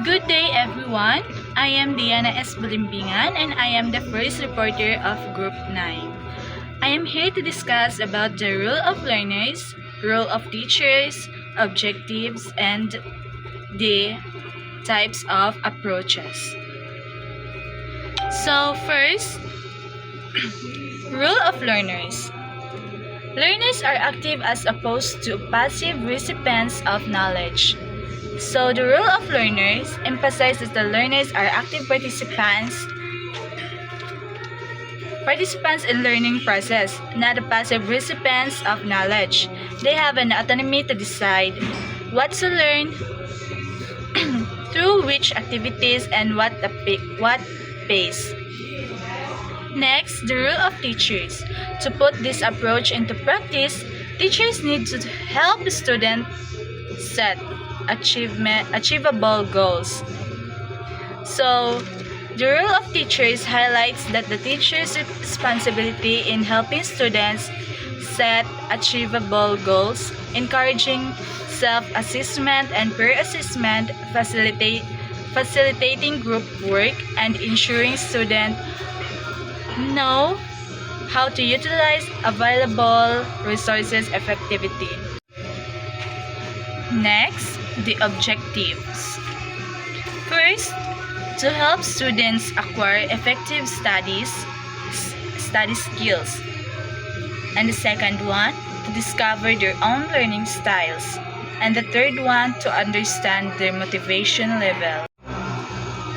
Good day everyone, I am Diana S. Balimbingan and I am the first reporter of Group 9. I am here to discuss about the role of learners, role of teachers, objectives, and the types of approaches. So first, role of learners. Learners are active as opposed to passive recipients of knowledge. So the role of learners emphasizes that learners are active participants in learning process, not passive recipients of knowledge. They have an autonomy to decide what to learn, through which activities, and what pace. Next, the role of teachers. To put this approach into practice, teachers need to help the student set achievable goals. So, the role of teachers highlights that the teacher's responsibility in helping students set achievable goals, encouraging self-assessment and peer assessment, facilitating group work, and ensuring students know how to utilize available resources effectively. Next, the objectives. First, to help students acquire effective study skills. And the second one, to discover their own learning styles. And the third one, to understand their motivation level.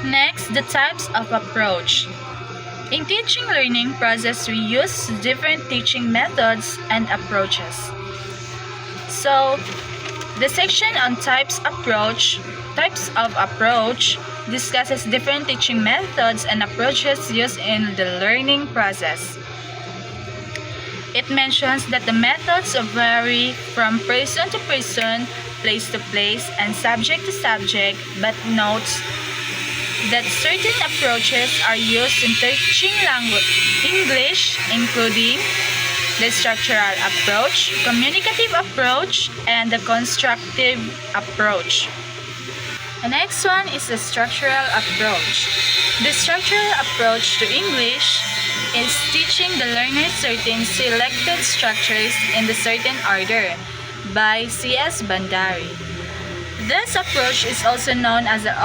Next, the types of approach. In teaching learning process, we use different teaching methods and approaches. So, the section on types of approach discusses different teaching methods and approaches used in the learning process. It mentions that the methods vary from person to person, place to place, and subject to subject, but notes that certain approaches are used in teaching English, including the structural approach, communicative approach, and the constructive approach. The next one is the structural approach. The structural approach to English is teaching the learner certain selected structures in the certain order by C.S. Bandari. This approach is also known as the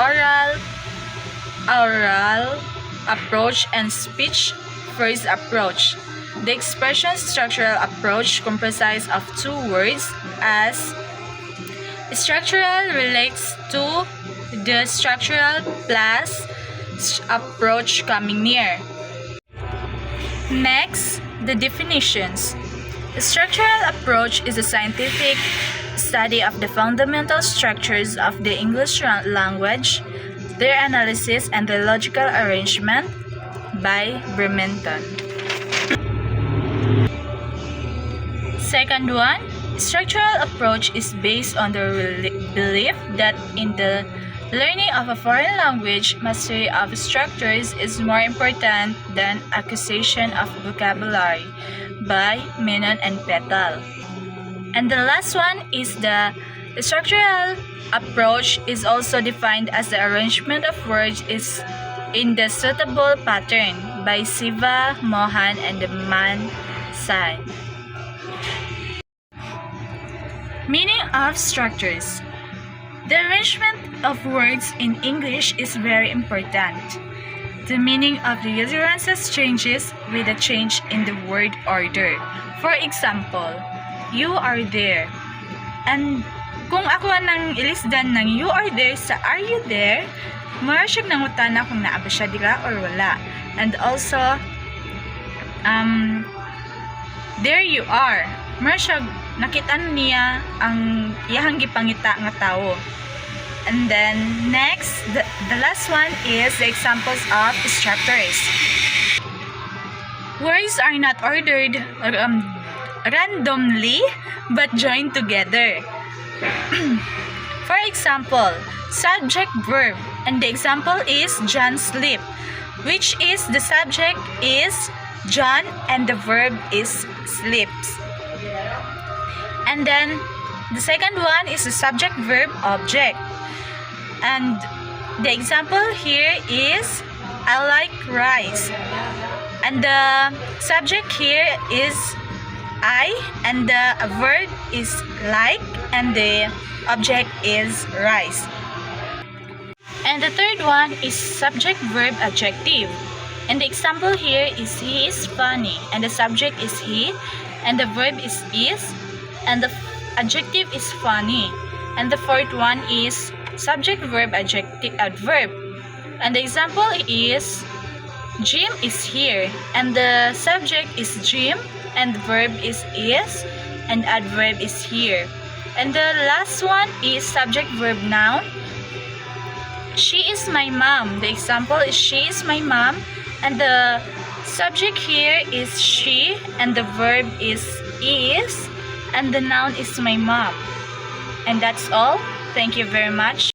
oral approach and speech first approach. The expression structural approach comprises of two words, as structural relates to the structural plus approach coming near. Next, the definitions. The structural approach is a scientific study of the fundamental structures of the English language, their analysis, and the logical arrangement by Bremerton. Second one, structural approach is based on the belief that in the learning of a foreign language, mastery of structures is more important than acquisition of vocabulary by Menon and Petal. And the last one is the structural approach is also defined as the arrangement of words is in the suitable pattern by Siva, Mohan, and the Man-San. Meaning of structures. The arrangement of words in English is very important. The meaning of the utterances changes with a change in the word order. For example, you are there. And kung ako nang ilisdan ng you are there sa are you there, mara siya nangutana kung naa ba siya dira or wala. And also, there you are. Mara siya nakita niya ang iyang gipangita nga tao. And then next, the last one is the examples of structures. Words are not ordered randomly but joined together. For example, subject verb, and the example is John sleep, which is the subject is John and the verb is sleeps. And then the second one is the subject verb object. And The example here is I like rice. And the subject here is I, and the verb is like, and the object is rice. And the third one is subject verb adjective. And the example here is he is funny, and the subject is he, and the verb is, and the adjective is funny. And the fourth one is subject verb adjective adverb. And the example is Jim is here, and the subject is Jim, and the verb is, and adverb is here. And the last one is subject verb noun. She is my mom. The example is she is my mom, and the subject here is she, and the verb is, and the noun is my mom. And that's all. Thank you very much.